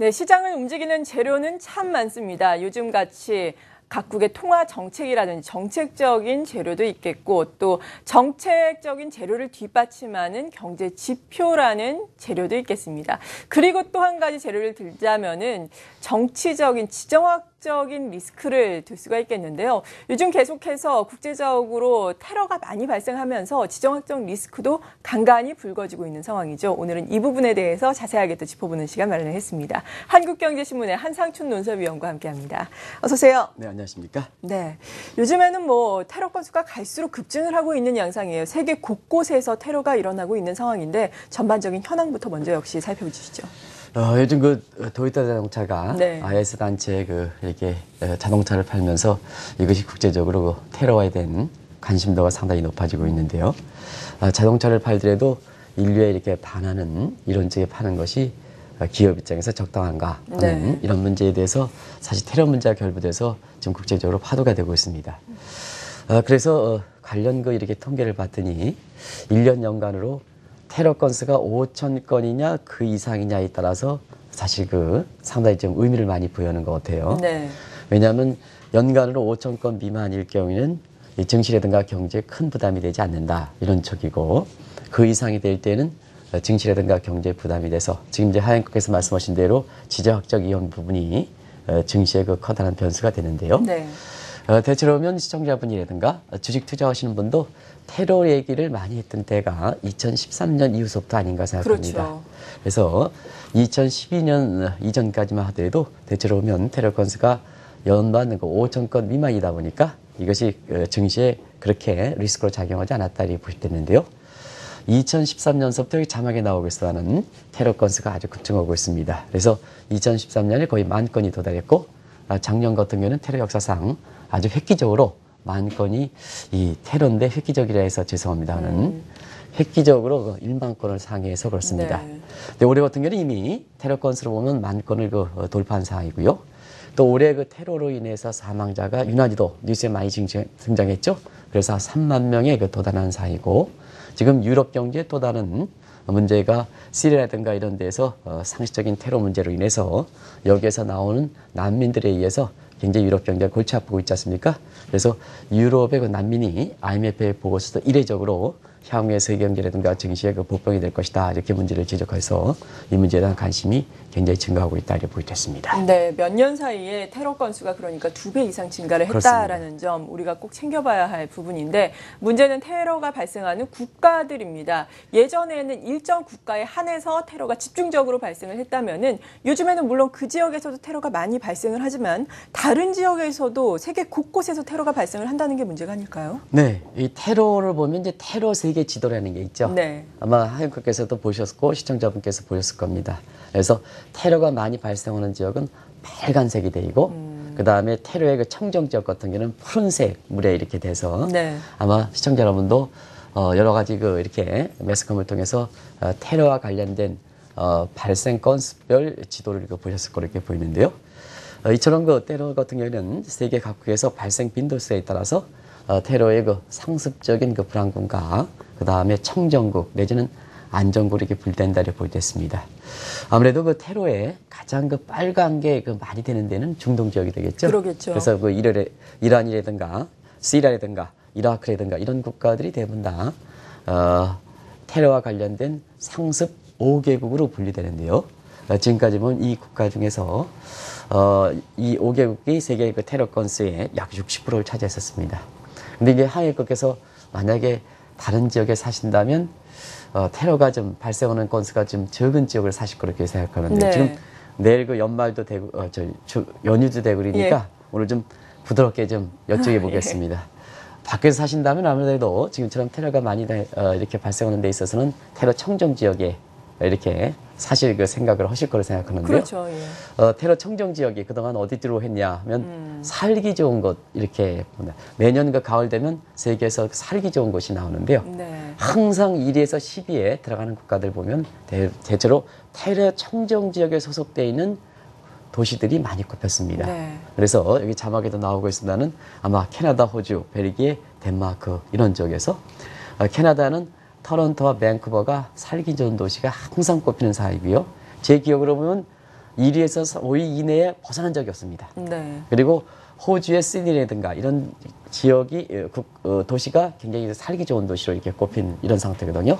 네, 시장을 움직이는 재료는 참 많습니다. 요즘같이 각국의 통화 정책이라든지 정책적인 재료도 있겠고 또 정책적인 재료를 뒷받침하는 경제 지표라는 재료도 있겠습니다. 그리고 또 한 가지 재료를 들자면은 정치적인 지정학적인 리스크를 들 수가 있겠는데요. 요즘 계속해서 국제적으로 테러가 많이 발생하면서 지정학적 리스크도 간간히 불거지고 있는 상황이죠. 오늘은 이 부분에 대해서 자세하게 또 짚어보는 시간 마련했습니다. 한국경제신문의 한상춘 논설위원과 함께합니다. 어서 오세요. 네, 안녕하십니까? 네, 요즘에는 뭐 테러 건수가 갈수록 급증을 하고 있는 양상이에요. 세계 곳곳에서 테러가 일어나고 있는 상황인데 전반적인 현황부터 먼저 역시 살펴주시죠. 요즘 도요타 자동차가 네. IS 단체에 이렇게 자동차를 팔면서 이것이 국제적으로 테러에 대한 관심도가 상당히 높아지고 있는데요. 자동차를 팔더라도 인류에 이렇게 반하는 이런 쪽에 파는 것이 기업 입장에서 적당한가 하는 네. 이런 문제에 대해서 사실 테러 문제가 결부돼서 지금 국제적으로 파도가 되고 있습니다. 그래서 관련 이렇게 통계를 봤더니 1년 연간으로 테러 건수가 5천 건이냐 그 이상이냐에 따라서 사실 상당히 좀 의미를 많이 부여하는 것 같아요. 네. 왜냐하면 연간으로 5천 건 미만일 경우에는 이 증시라든가 경제에 큰 부담이 되지 않는다 이런 척이고 그 이상이 될 때는 증시라든가 경제에 부담이 돼서 지금 이제 하얀국에서 말씀하신 대로 지정학적 이용 부분이 증시에 커다란 변수가 되는데요. 네. 대체로 보면 시청자분이라든가 주식 투자하시는 분도 테러 얘기를 많이 했던 때가 2013년 이후부터 아닌가 생각합니다. 그렇죠. 그래서 2012년 이전까지만 하더라도 대체로 보면 테러 건수가 연간 5천 건 미만이다 보니까 이것이 증시에 그렇게 리스크로 작용하지 않았다 이렇게 보시됐는데요. 2013년서부터 여기 자막에 나오고 있어하는 테러 건수가 아주 급증하고 있습니다. 그래서 2013년에 거의 10,000건이 도달했고 작년 같은 경우는 테러 역사상 아주 획기적으로 10,000건이 이 테러인데 획기적이라 해서 죄송합니다는 획기적으로 1만 건을 상회해서 그렇습니다. 네. 근데 올해 같은 경우는 이미 테러 건수로 보면 10,000건을 돌파한 상황이고요. 또 올해 테러로 인해서 사망자가 유난히도 뉴스에 많이 등장했죠. 그래서 3만 명에 도달하는 상황이고 지금 유럽 경제의 또 다른 문제가 시리아라든가 이런 데서 상시적인 테러 문제로 인해서 여기에서 나오는 난민들에 의해서 굉장히 유럽 경제가 골치 아프고 있지 않습니까? 그래서 유럽의 난민이 IMF의 보고서도 이례적으로 향후의 세계 경제라든가 증시의 복병이 될 것이다 이렇게 문제를 지적해서 이 문제에 대한 관심이 굉장히 증가하고 있다 이렇게 보여졌습니다. 네, 몇 년 사이에 테러 건수가 그러니까 2배 이상 증가를 했다라는 점 우리가 꼭 챙겨봐야 할 부분인데 문제는 테러가 발생하는 국가들입니다. 예전에는 일정 국가에 한해서 테러가 집중적으로 발생을 했다면은 요즘에는 물론 그 지역에서도 테러가 많이 발생을 하지만 다른 지역에서도 세계 곳곳에서 테러가 발생을 한다는 게 문제가 아닐까요? 네, 이 테러를 보면 이제 테러 세계 지도라는 게 있죠. 네. 아마 하영님께서도 보셨고 시청자분께서 보셨을 겁니다. 그래서 테러가 많이 발생하는 지역은 빨간색이 되고 그 다음에 테러의 청정 지역 같은 경우는 푸른색 물에 이렇게 돼서 네. 아마 시청자 여러분도 여러 가지 이렇게 매스컴을 통해서 테러와 관련된 발생 건수별 지도를 보셨을 거로 이렇게 보이는데요. 이처럼 테러 같은 경우는 세계 각국에서 발생 빈도수에 따라서 테러의 상습적인 불안군과 그 다음에 청정국 내지는 안정국으로 이렇게 분류된다 이렇게 보여졌습니다. 아무래도 테러에 가장 빨간 게 많이 되는 데는 중동 지역이 되겠죠. 그러겠죠. 그래서 이란이라든가 시리아라든가 이라크라든가 이런 국가들이 대부분 다 테러와 관련된 상습 5개국으로 분류되는데요. 지금까지 보면 이 국가 중에서 이 5개국이 세계 테러 건수의 약 60%를 차지했었습니다. 근데 이제 하예국께서 만약에 다른 지역에 사신다면 테러가 좀 발생하는 건수가 좀 적은 지역을 사실 그렇게 생각하는데 네. 지금 내일 연말도 되고 연휴도 되고 그러니까 예. 오늘 좀 부드럽게 좀 여쭤 보겠습니다. 밖에서 사신다면 아무래도 지금처럼 테러가 많이 이렇게 발생하는 데 있어서는 테러 청정 지역에 이렇게 사실 생각을 하실 거로 생각하는데요. 그렇죠. 예. 테러 청정 지역이 그동안 어디로 했냐 하면 살기 좋은 곳 이렇게 매년 가을 되면 세계에서 살기 좋은 곳이 나오는데요. 네. 항상 1위에서 10위에 들어가는 국가들 보면 대체로 테러 청정 지역에 소속되어 있는 도시들이 많이 꼽혔습니다. 네. 그래서 여기 자막에도 나오고 있습니다는 아마 캐나다, 호주, 벨기에, 덴마크 이런 지역에서 캐나다는 토론토와 밴쿠버가 살기 좋은 도시가 항상 꼽히는 사이고요. 제 기억으로 보면 1위에서 5위 이내에 벗어난 적이 없습니다. 네. 그리고 호주의 시드니라든가 이런 지역이 도시가 굉장히 살기 좋은 도시로 이렇게 꼽힌 이런 상태거든요.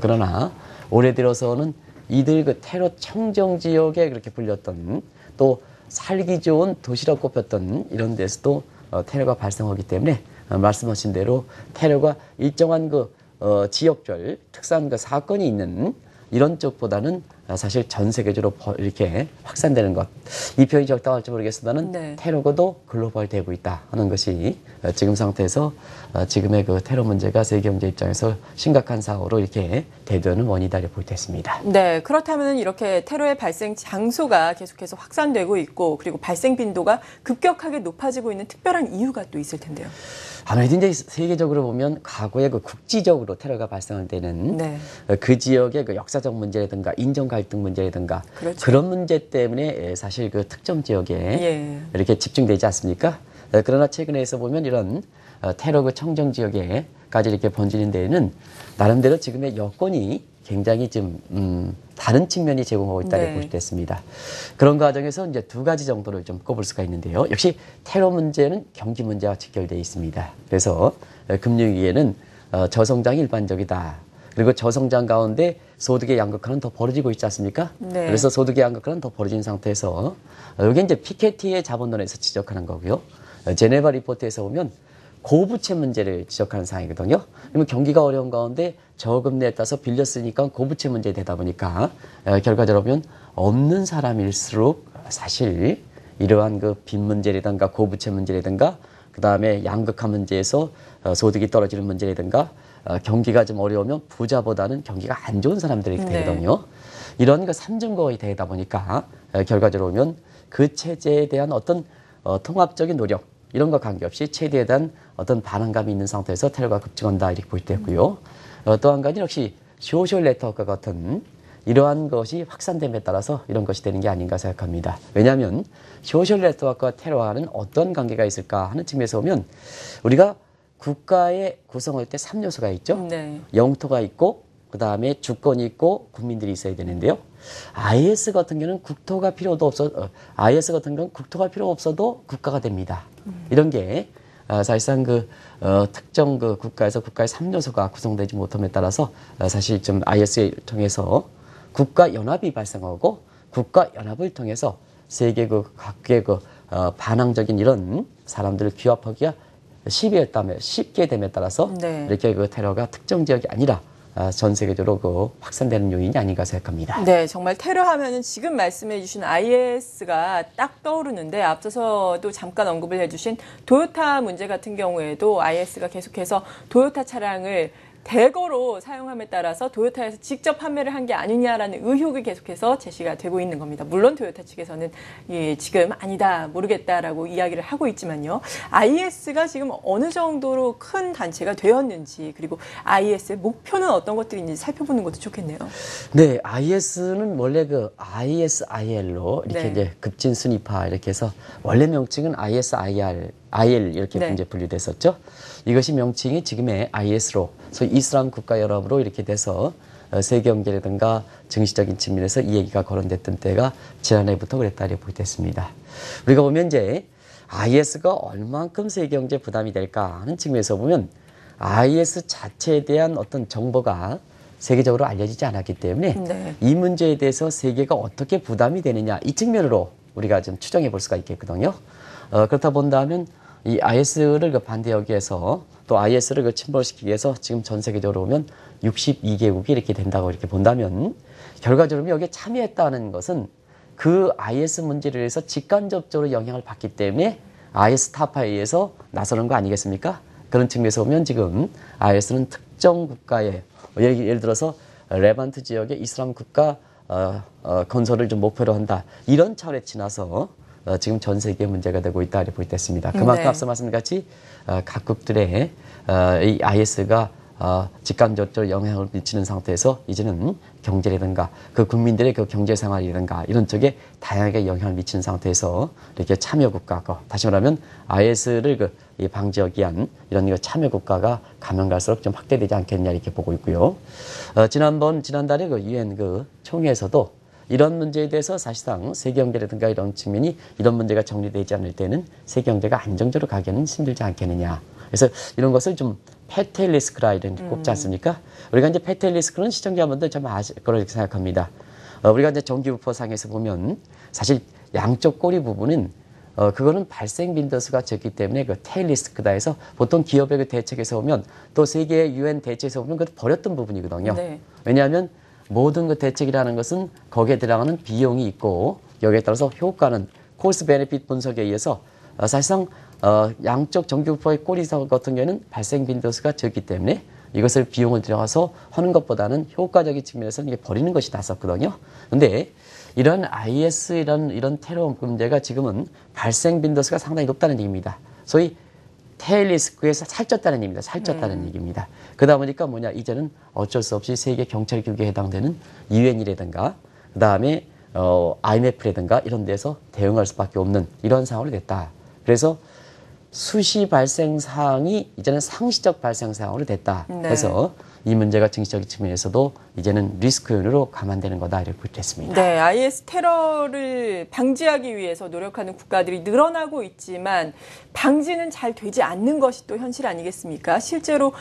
그러나 올해 들어서는 이들 그 테러 청정 지역에 그렇게 불렸던 또 살기 좋은 도시로 꼽혔던 이런 데서도 테러가 발생하기 때문에 말씀하신 대로 테러가 일정한 그 지역별 특수한 그 사건이 있는 이런 쪽보다는 사실 전 세계적으로 이렇게 확산되는 것. 이 표현이 적당할지 모르겠습니다만 네. 테러도 글로벌되고 있다 하는 것이 지금 상태에서 지금의 그 테러 문제가 세계 경제 입장에서 심각한 사고로 이렇게 대두하는 원인이다 이렇게 볼 때 있습니다. 네, 그렇다면 이렇게 테러의 발생 장소가 계속해서 확산되고 있고 그리고 발생 빈도가 급격하게 높아지고 있는 특별한 이유가 또 있을 텐데요. 아무래도 이제 세계적으로 보면 과거에 그 국지적으로 테러가 발생할 때는 네. 그 지역의 그 역사적 문제라든가 인종 갈등 문제라든가 그렇죠. 그런 문제 때문에 사실 그 특정 지역에 예. 이렇게 집중되지 않습니까? 그러나 최근에서 보면 이런 테러 그 청정 지역에까지 이렇게 번지는 데에는 나름대로 지금의 여건이 굉장히 좀 다른 측면이 제공하고 있다고 네. 볼 수 있습니다. 그런 과정에서 이제 두 가지 정도를 좀 꼽을 수가 있는데요. 역시 테러 문제는 경기 문제와 직결되어 있습니다. 그래서 금융위기에는 저성장이 일반적이다. 그리고 저성장 가운데 소득의 양극화는 더 벌어지고 있지 않습니까? 네. 그래서 소득의 양극화는 더 벌어진 상태에서 이게 이제 피케티의 자본론에서 지적하는 거고요. 제네바 리포트에서 보면 고부채 문제를 지적하는 상황이거든요. 그러면 경기가 어려운 가운데 저금 냈다서 빌렸으니까 고부채 문제 되다 보니까 결과적으로 보면 없는 사람일수록 사실 이러한 그 빚 문제라든가 고부채 문제라든가 그 다음에 양극화 문제에서 소득이 떨어지는 문제라든가 경기가 좀 어려우면 부자보다는 경기가 안 좋은 사람들이 되거든요. 이런 그 삼중거의 되다 보니까 결과적으로 보면 그 체제에 대한 어떤 통합적인 노력 이런 거 관계없이 체제에 대한 어떤 반항감이 있는 상태에서 테러가 급증한다 이렇게 볼 때 있고요. 또 한 가지 역시 소셜 네트워크와 같은 이러한 것이 확산됨에 따라서 이런 것이 되는 게 아닌가 생각합니다. 왜냐하면 소셜 네트워크와 테러와는 어떤 관계가 있을까 하는 측면에서 보면 우리가 국가의 구성할 때 3요소가 있죠. 네. 영토가 있고 그다음에 주권이 있고 국민들이 있어야 되는데요. IS 같은 경우는 국토가 필요도 IS 같은 경우는 국토가 필요 없어도 국가가 됩니다. 이런 게 사실상 그 특정 그 국가에서 국가의 3요소가 구성되지 못함에 따라서 사실 좀 IS를 통해서 국가 연합이 발생하고 국가 연합을 통해서 세계 그 각국의 그 반항적인 이런 사람들을 규합하기가 쉽게 됨에 따라서 네. 이렇게 그 테러가 특정 지역이 아니라 전 세계적으로 그 확산되는 요인이 아닌가 생각합니다. 네, 정말 테러 하면은 지금 말씀해 주신 IS가 딱 떠오르는데 앞서서도 잠깐 언급을 해 주신 도요타 문제 같은 경우에도 IS가 계속해서 도요타 차량을 대거로 사용함에 따라서 도요타에서 직접 판매를 한 게 아니냐라는 의혹이 계속해서 제시가 되고 있는 겁니다. 물론 도요타 측에서는 지금 아니다, 모르겠다라고 이야기를 하고 있지만요. IS가 지금 어느 정도로 큰 단체가 되었는지 그리고 IS의 목표는 어떤 것들인지 살펴보는 것도 좋겠네요. 네, IS는 원래 그 ISIL로 이렇게 네. 이제 급진 순위파 이렇게 해서 원래 명칭은 ISIL 이렇게 네. 이제 분류됐었죠. 이것이 명칭이 지금의 IS로 소위 이슬람 국가 연합으로 이렇게 돼서 세계 경제라든가 정치적인 측면에서 이 얘기가 거론됐던 때가 지난해부터 그랬다 이렇게 보겠습니다. 우리가 보면 이제 IS가 얼만큼 세계 경제 부담이 될까 하는 측면에서 보면 IS 자체에 대한 어떤 정보가 세계적으로 알려지지 않았기 때문에 네. 이 문제에 대해서 세계가 어떻게 부담이 되느냐 이 측면으로 우리가 좀 추정해 볼 수가 있겠거든요. 그렇다 본다면 이 IS를 반대하기 위해서 또 IS를 침몰시키기 위해서 지금 전 세계적으로 보면 62개국이 이렇게 된다고 이렇게 본다면 결과적으로 여기에 참여했다는 것은 그 IS 문제를 위해서 직간접적으로 영향을 받기 때문에 IS 타파에 의해서 나서는 거 아니겠습니까? 그런 측면에서 보면 지금 IS는 특정 국가에 예를 들어서 레반트 지역의 이슬람 국가 건설을 좀 목표로 한다. 이런 차원에 지나서 지금 전 세계 문제가 되고 있다 이렇게 볼 때 있습니다. 그만큼 네. 앞서 말씀드린 같이 각국들의 이 IS가 직간접적으로 영향을 미치는 상태에서 이제는 경제라든가 그 국민들의 그 경제 생활이라든가 이런 쪽에 다양하게 영향을 미치는 상태에서 이렇게 참여 국가가 다시 말하면 IS를 방지하기 위한 이런 참여 국가가 가면 갈수록 좀 확대되지 않겠냐 이렇게 보고 있고요. 지난달에 유엔 총회에서도 이런 문제에 대해서 사실상 세계 경제라든가 이런 측면이 이런 문제가 정리되지 않을 때는 세계 경제가 안정적으로 가기는 힘들지 않겠느냐. 그래서 이런 것을 좀 페테일 리스크라 이런 꼽지 않습니까? 우리가 이제 페테일 리스크는 시청자분들 좀 아실 거라고 생각합니다. 우리가 이제 전기부포상에서 보면 사실 양쪽 꼬리 부분은 그거는 발생 빈도수가 적기 때문에 그 테일 리스크다 해서 보통 기업의 그 대책에서 보면 또 세계 유엔 대책에서 보면 그걸 버렸던 부분이거든요. 네. 왜냐하면 모든 그 대책이라는 것은 거기에 들어가는 비용이 있고 여기에 따라서 효과는 코스트 베네핏 분석에 의해서 사실상 양쪽 전기부포의 꼬리 같은 경우에는 발생 빈도수가 적기 때문에 이것을 비용을 들여가서 하는 것보다는 효과적인 측면에서는 이게 버리는 것이 낫었거든요. 근데 이런 IS 이런 테러 문제가 지금은 발생 빈도수가 상당히 높다는 얘기입니다. 소위 테일 리스크에서 살쪘다는 얘기입니다. 살쪘다는 얘기입니다. 그러다 보니까 뭐냐, 이제는 어쩔 수 없이 세계 경찰 규격에 해당되는 유엔이라든가 그다음에 IMF라든가 이런 데서 대응할 수밖에 없는 이런 상황이 됐다. 그래서 수시 발생 사항이 이제는 상시적 발생 사항으로 됐다. 네. 그래서 이 문제가 증시적인 측면에서도 이제는 리스크 요인으로 감안되는 거다 이렇게 보겠습니다. 네, IS 테러를 방지하기 위해서 노력하는 국가들이 늘어나고 있지만 방지는 잘 되지 않는 것이 또 현실 아니겠습니까? 실제로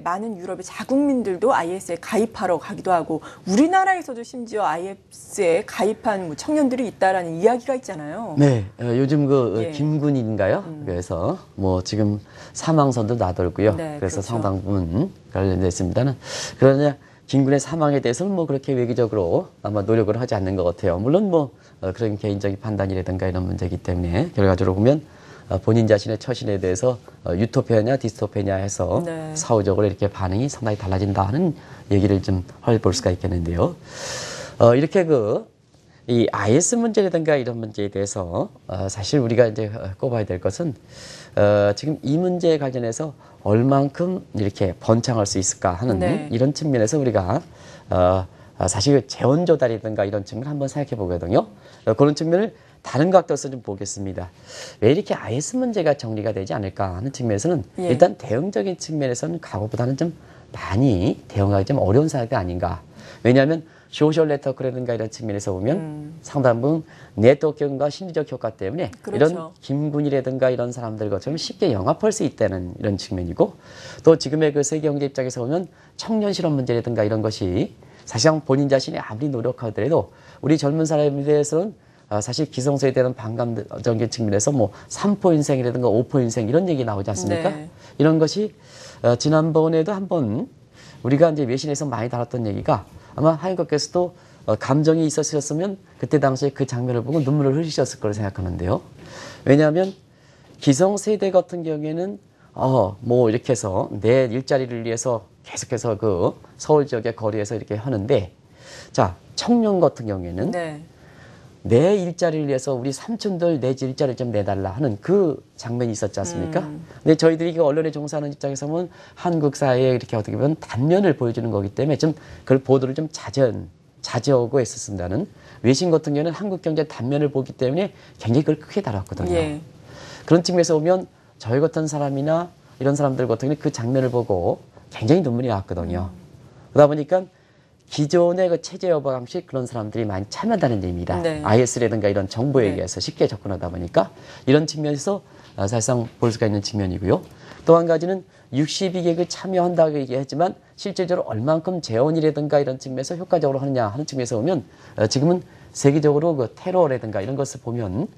많은 유럽의 자국민들도 IS에 가입하러 가기도 하고 우리나라에서도 심지어 IS에 가입한 청년들이 있다라는 이야기가 있잖아요. 네, 요즘 예. 김군인가요? 그래서 뭐 지금 사망선도 나돌고요. 네, 그래서 그렇죠. 상당 부분 관련됐습니다는 그러나 김군의 사망에 대해서는 뭐 그렇게 외교적으로 아마 노력을 하지 않는 것 같아요. 물론 뭐 그런 개인적인 판단이라든가 이런 문제이기 때문에 결과적으로 보면 본인 자신의 처신에 대해서 유토피아냐 디스토피아냐 해서 네. 사후적으로 이렇게 반응이 상당히 달라진다 하는 얘기를 좀 볼 수가 있겠는데요. 이렇게 이 IS 문제라든가 이런 문제에 대해서 사실 우리가 이제 꼽아야 될 것은 지금 이 문제에 관련해서 얼만큼 이렇게 번창할 수 있을까 하는 네. 이런 측면에서 우리가 사실 재원 조달이든가 이런 측면을 한번 생각해 보거든요. 그런 측면을 다른 각도에서 좀 보겠습니다. 왜 이렇게 IS 문제가 정리가 되지 않을까 하는 측면에서는 예. 일단 대응적인 측면에서는 과거보다는 좀 많이 대응하기 좀 어려운 사회가 아닌가. 왜냐하면 소셜 네트워크라든가 이런 측면에서 보면 상당 부분 네트워크과 심리적 효과 때문에 그렇죠. 이런 김군이라든가 이런 사람들 것처럼 쉽게 영합할 수 있다는 이런 측면이고 또 지금의 그 세계 경제 입장에서 보면 청년 실업 문제라든가 이런 것이 사실상 본인 자신이 아무리 노력하더라도 우리 젊은 사람에 대해서는 사실 기성세대는 반감적인 측면에서 뭐 3포 인생이라든가 5포 인생 이런 얘기 나오지 않습니까? 네. 이런 것이 지난번에도 한번 우리가 이제 외신에서 많이 다뤘던 얘기가 아마 하영국께서도 감정이 있었으면 그때 당시에 그 장면을 보고 눈물을 흘리셨을 거라 생각하는데요. 왜냐하면 기성세대 같은 경우에는 뭐 이렇게 해서 내 일자리를 위해서 계속해서 그 서울 지역의 거리에서 이렇게 하는데 자 청년 같은 경우에는 네. 내 일자리를 위해서 우리 삼촌들 내 일자리를 좀 내달라 하는 그 장면이 있었지 않습니까? 근데 저희들이 그 언론에 종사하는 입장에서 보면 한국 사회에 이렇게 어떻게 보면 단면을 보여주는 거기 때문에 좀 그걸 보도를 좀 자제하고 했었습니다는 외신 같은 경우는 한국 경제 단면을 보기 때문에 굉장히 그걸 크게 다뤘거든요. 예. 그런 측면에서 보면 저희 같은 사람이나 이런 사람들 같은 경우는 그 장면을 보고 굉장히 눈물이 났거든요. 그러다 보니까 기존의 그 체제 여부 방식 그런 사람들이 많이 참여한다는 얘기입니다. 네. IS라든가 이런 정보에 네. 의해서 쉽게 접근하다 보니까 이런 측면에서 사실상 볼 수가 있는 측면이고요. 또 한 가지는 62개국 참여한다고 얘기했지만 실제적으로 얼만큼 재원이라든가 이런 측면에서 효과적으로 하느냐 하는 측면에서 보면 지금은 세계적으로 그 테러라든가 이런 것을 보면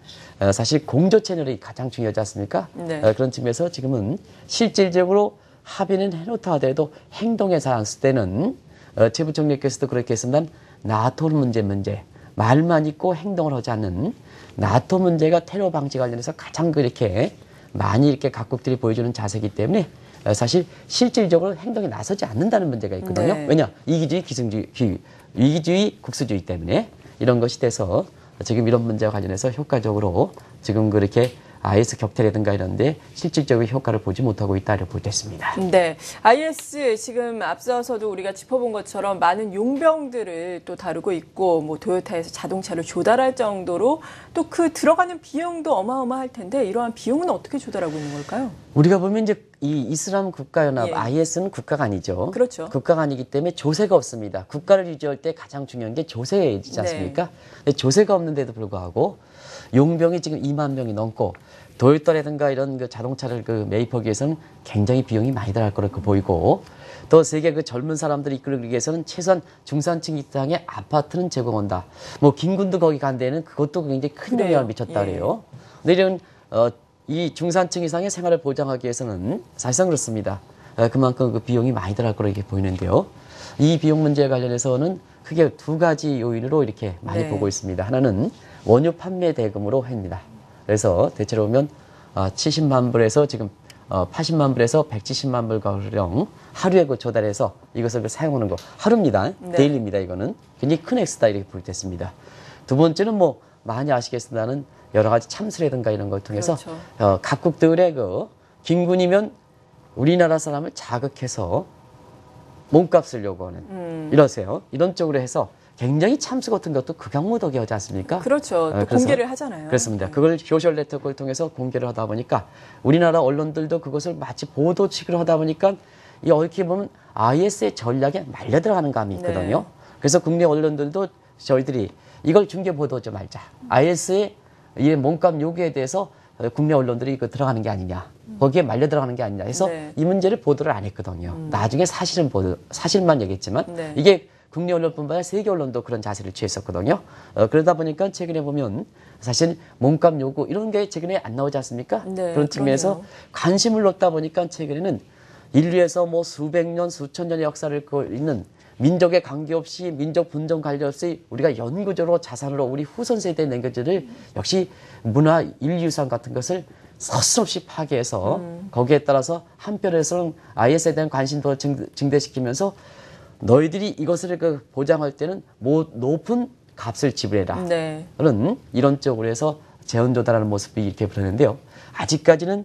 사실 공조 채널이 가장 중요하지 않습니까? 네. 그런 측면에서 지금은 실질적으로 합의는 해놓다 하더라도 행동에 잘 안 쓸 때는 최 부총리께서도 그렇게 했습니다. 나토 문제 말만 있고 행동을 하지 않는 나토 문제가 테러 방지 관련해서 가장 그렇게 많이 이렇게 각국들이 보여주는 자세이기 때문에 사실 실질적으로 행동에 나서지 않는다는 문제가 있거든요. 네. 왜냐 이기주의 위기주의 국수주의 때문에 이런 것이 돼서 지금 이런 문제와 관련해서 효과적으로 지금 그렇게 IS 격퇴라든가 이런 데 실질적인 효과를 보지 못하고 있다 이렇게 보겠습니다. 네. IS 지금 앞서서도 우리가 짚어본 것처럼 많은 용병들을 또 다루고 있고 뭐 도요타에서 자동차를 조달할 정도로 또 그 들어가는 비용도 어마어마할 텐데 이러한 비용은 어떻게 조달하고 있는 걸까요? 우리가 보면 이제 이 이슬람 국가연합 예. IS는 국가가 아니죠. 그렇죠. 국가가 아니기 때문에 조세가 없습니다. 국가를 유지할 때 가장 중요한 게 조세이지 않습니까? 네. 근데 조세가 없는데도 불구하고 용병이 지금 2만 명이 넘고 도요타라든가 이런 그 자동차를 그 매입하기 위해서는 굉장히 비용이 많이 들어갈 거라고 보이고 또 세계 그 젊은 사람들을 이끌기 위해서는 최소한 중산층 이상의 아파트는 제공한다. 뭐 김군도 거기 간 데는 그것도 굉장히 큰 그래요. 영향을 미쳤다 예. 그래요. 근데 이런 이 중산층 이상의 생활을 보장하기 위해서는 사실상 그렇습니다. 그만큼 그 비용이 많이 들어갈 거로 이렇게 보이는데요. 이 비용 문제에 관련해서는 크게 두 가지 요인으로 이렇게 많이 네. 보고 있습니다. 하나는 원유 판매 대금으로 합니다. 그래서 대체로 보면 70만 불에서 지금 80만 불에서 170만 불가량 하루에 그 조달해서 이것을 그 사용하는 거 하루입니다. 네. 데일리입니다. 이거는 굉장히 큰 액수다 이렇게 볼 때 있습니다. 두 번째는 뭐 많이 아시겠습니다는 여러 가지 참수라든가 이런 걸 통해서 그렇죠. 각국들의 그 김군이면 우리나라 사람을 자극해서 몸값을 요구하는 이러세요. 이런 쪽으로 해서 굉장히 참수 같은 것도 극악무도하게 하지 않습니까? 그렇죠. 또 그래서 공개를 하잖아요. 그렇습니다. 그걸 소셜 네트워크를 통해서 공개를 하다 보니까 우리나라 언론들도 그것을 마치 보도 취급을 하다 보니까 이 어떻게 보면 IS의 전략에 말려 들어가는 감이 있거든요. 네. 그래서 국내 언론들도 저희들이 이걸 중계 보도하지 말자. IS의 이 몸값 요구에 대해서 국내 언론들이 그 들어가는 게 아니냐. 거기에 말려 들어가는 게 아니냐 해서 네. 이 문제를 보도를 안 했거든요. 나중에 사실만 얘기했지만 네. 이게 국내 언론뿐만 아니라 세계 언론도 그런 자세를 취했었거든요. 그러다 보니까 최근에 보면 사실 몸값 요구 이런 게 최근에 안 나오지 않습니까? 네, 그런 측면에서 그러네요. 관심을 놓다 보니까 최근에는 인류에서 뭐 수백 년, 수천 년의 역사를 있는 민족에 관계없이 민족 분정 관계없이 우리가 영구적으로 자산으로 우리 후손 세대에 남겨질 역시 문화 인류유산 같은 것을 서슴없이 파괴해서 거기에 따라서 한편에서는 IS에 대한 관심도 증대시키면서 너희들이 이것을 그 보장할 때는 높은 값을 지불해라. 네. 그런 이런 쪽으로 해서 재원 조달하는 모습이 이렇게 보이는데요. 아직까지는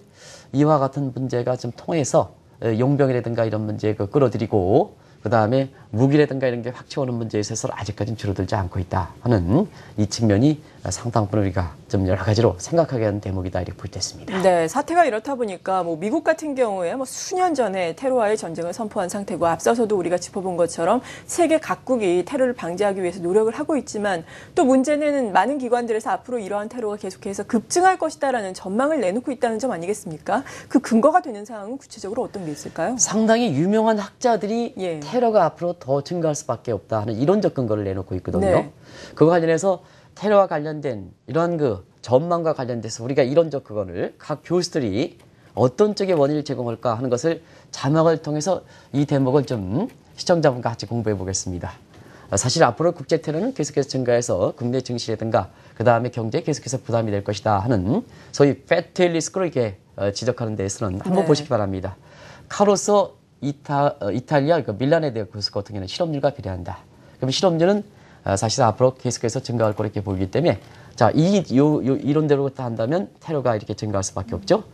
이와 같은 문제가 좀 통해서 용병이라든가 이런 문제 끌어들이고 그다음에 무기라든가 이런 게 확 채우는 문제에 있어서 아직까지는 줄어들지 않고 있다 하는 이 측면이 상당부분 우리가 좀 여러 가지로 생각하게 하는 대목이다 이렇게 볼 때 있습니다. 네, 사태가 이렇다 보니까 뭐 미국 같은 경우에 뭐 수년 전에 테러와의 전쟁을 선포한 상태고 앞서서도 우리가 짚어본 것처럼 세계 각국이 테러를 방지하기 위해서 노력을 하고 있지만 또 문제는 많은 기관들에서 앞으로 이러한 테러가 계속해서 급증할 것이다라는 전망을 내놓고 있다는 점 아니겠습니까? 그 근거가 되는 사항은 구체적으로 어떤 게 있을까요? 상당히 유명한 학자들이 예. 테러가 앞으로 더 증가할 수밖에 없다 하는 이론적 근거를 내놓고 있거든요. 네. 그거 관련해서 테러와 관련된 이러한 그 전망과 관련돼서 우리가 이론적 그거를 각 교수들이 어떤 쪽의 원인을 제공할까 하는 것을 자막을 통해서 이 대목을 좀 시청자분과 같이 공부해 보겠습니다. 사실 앞으로 국제 테러는 계속해서 증가해서 국내 증시라든가 그 다음에 경제에 계속해서 부담이 될 것이다 하는 소위 패테일 리스크를 이렇게 지적하는 데에서는 한번 네. 보시기 바랍니다. 카로소 이탈리아 그 밀란에 대한 교수 같은 경우는 실업률과 비례한다. 그럼 실업률은 사실 앞으로 계속해서 증가할 거로 이렇게 보이기 때문에 자, 이론대로 한다면 테러가 이렇게 증가할 수밖에 없죠.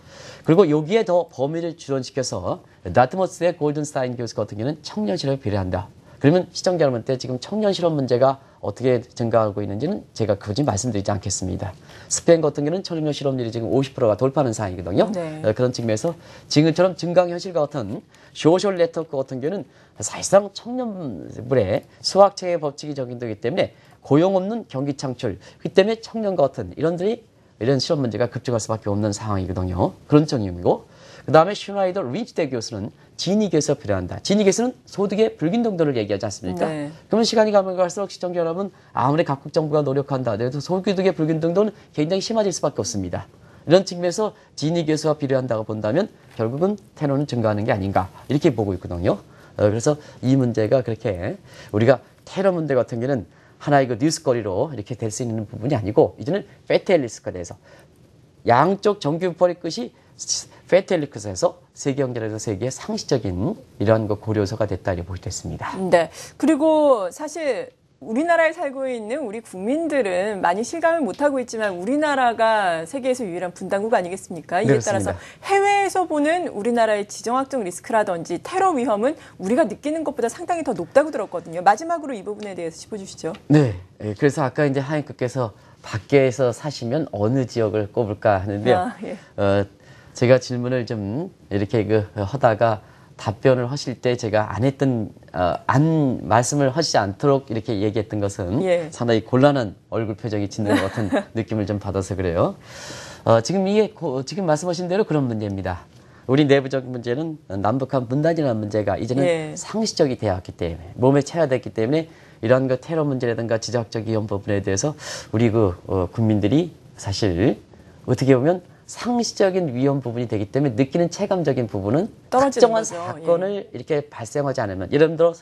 그리고 여기에 더 범위를 주론시켜서 다트머스의 골든스타인 교수 같은 경우는 청년 실업에 비례한다. 그러면 시청자 여러분한테 지금 청년 실업 문제가 어떻게 증가하고 있는지는 제가 굳이 말씀드리지 않겠습니다. 스페인 같은 경우는 청년 실업률이 지금 50%가 돌파하는 상황이거든요. 네. 그런 측면에서 지금처럼 증강 현실과 같은 소셜 네트워크 같은 경우는 사실상 청년물의 수학체계 법칙이 적용되기 때문에 고용 없는 경기 창출, 그 때문에 청년과 같은 이런 실업 문제가 급증할 수밖에 없는 상황이거든요. 그런 점이고, 그 다음에 슈나이더 리치대 교수는 지니 교수가 필요한다. 지니 교수는 소득의 불균등도를 얘기하지 않습니까? 네. 그러면 시간이 가면 갈수록 시청자 여러분 아무리 각국 정부가 노력한다. 그래도 소득의 불균등도는 굉장히 심해질 수밖에 없습니다. 이런 측면에서 지니 교수가 필요한다고 본다면 결국은 테러는 증가하는 게 아닌가 이렇게 보고 있거든요. 그래서 이 문제가 그렇게 우리가 테러 문제 같은 경우는 하나의 그 뉴스거리로 이렇게 될 수 있는 부분이 아니고 이제는 페테일 리스크가 돼서 양쪽 정규벌의 끝이 페테일 리스크에서 세계 경제에서 세계의 상시적인 이러한 그 고려서가 됐다 이렇게 볼 수 있습니다. 네. 그리고 사실 우리나라에 살고 있는 우리 국민들은 많이 실감을 못하고 있지만 우리나라가 세계에서 유일한 분단국 아니겠습니까? 이에 그렇습니다. 따라서 해외에서 보는 우리나라의 지정학적 리스크라든지 테러 위험은 우리가 느끼는 것보다 상당히 더 높다고 들었거든요. 마지막으로 이 부분에 대해서 짚어주시죠. 네. 그래서 아까 이제 하임께서 밖에서 사시면 어느 지역을 꼽을까 하는데요. 아, 예. 제가 질문을 좀 이렇게 하다가 답변을 하실 때 제가 안 했던, 말씀을 하시지 않도록 이렇게 얘기했던 것은 예. 상당히 곤란한 얼굴 표정이 짓는 것 같은 느낌을 좀 받아서 그래요. 지금 지금 말씀하신 대로 그런 문제입니다. 우리 내부적 문제는 남북한 분단이라는 문제가 이제는 예. 상시적이 되었기 때문에, 몸에 체화됐기 때문에 이러한 테러 문제라든가 지정학적 위험 부분에 대해서 우리 국민들이 사실 어떻게 보면 상시적인 위험 부분이 되기 때문에 느끼는 체감적인 부분은 특정한 거죠. 사건을 이렇게 발생하지 않으면, 예를 들어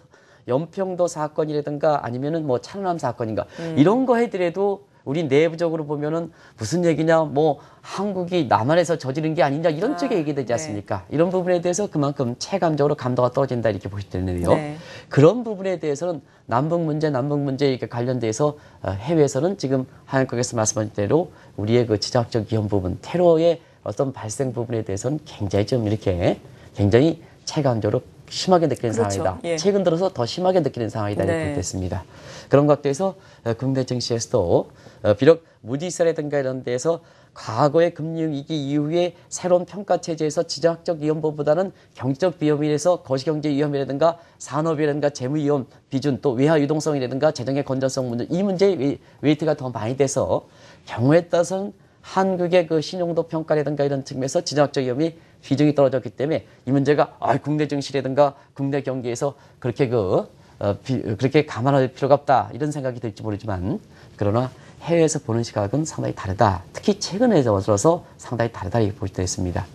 연평도 사건이라든가 아니면은 뭐 찬남 사건인가 이런 거 해더라도 우리 내부적으로 보면은 무슨 얘기냐, 뭐 한국이 남한에서 저지른 게 아니냐 이런 쪽에 얘기되지 않습니까? 이런 부분에 대해서 그만큼 체감적으로 감도가 떨어진다 이렇게 보실 때는요. 네. 그런 부분에 대해서는 남북 문제 이렇게 관련돼서 해외에서는 지금 한국에서 말씀하신 대로 우리의 지정학적 위험 부분, 테러의 어떤 발생 부분에 대해서는 굉장히 좀 이렇게 굉장히 체감적으로 심하게 느끼는 그렇죠. 상황이다. 예. 최근 들어서 더 심하게 느끼는 상황이다 이렇게 네. 됐습니다. 그런 것들에서 국내 증시에서도 비록 무디스라든가 이런 데에서 과거의 금융위기 이후에 새로운 평가체제에서 지정학적 위험보다는 경제적 위험이라서 거시경제 위험이라든가 산업이라든가 재무위험 비준 또 외화 유동성이라든가 재정의 건전성 문제 이 문제에 웨이트가 더 많이 돼서 경우에 따라서는 한국의 신용도 평가라든가 이런 측면에서 지정학적 위험이 비중이 떨어졌기 때문에 이 문제가 국내 증시라든가 국내 경기에서 그렇게 그렇게 감안할 필요가 없다 이런 생각이 들지 모르지만 그러나 해외에서 보는 시각은 상당히 다르다. 특히 최근에 들어서 상당히 다르다 이렇게 볼 수 있습니다.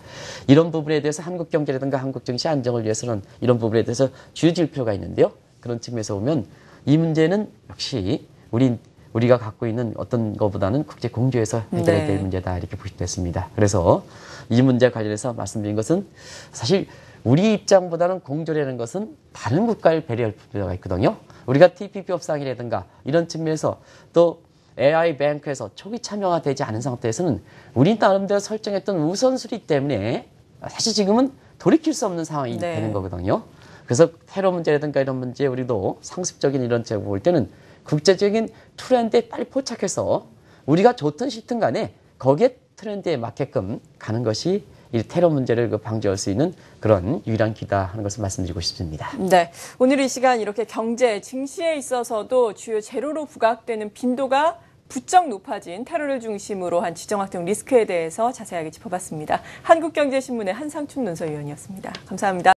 이런 부분에 대해서 한국 경제라든가 한국 증시 안정을 위해서는 이런 부분에 대해서 주의질표가 있는데요. 그런 측면에서 보면 이 문제는 역시 우리가 갖고 있는 어떤 것보다는 국제 공조에서 해결해야 될 문제다 이렇게 볼 수 있습니다. 그래서 이 문제 관련해서 말씀드린 것은 사실 우리 입장보다는 공조라는 것은 다른 국가를 배려할 필요가 있거든요. 우리가 TPP 협상이라든가 이런 측면에서 또 AI 뱅크에서 초기 참여가 되지 않은 상태에서는 우리 나름대로 설정했던 우선순위 때문에 사실 지금은 돌이킬 수 없는 상황이 되는 거거든요. 그래서 테러 문제라든가 이런 문제에 우리도 상습적인 이런 제고 볼 때는 국제적인 트렌드에 빨리 포착해서 우리가 좋든 싫든 간에 거기에 트렌드에 맞게끔 가는 것이 이 테러 문제를 방지할 수 있는 그런 유일한 길이다 하는 것을 말씀드리고 싶습니다. 네, 오늘 이 시간 이렇게 경제, 증시에 있어서도 주요 재료로 부각되는 빈도가 부쩍 높아진 테러를 중심으로 한 지정학적 리스크에 대해서 자세하게 짚어봤습니다. 한국경제신문의 한상춘 논설위원이었습니다. 감사합니다.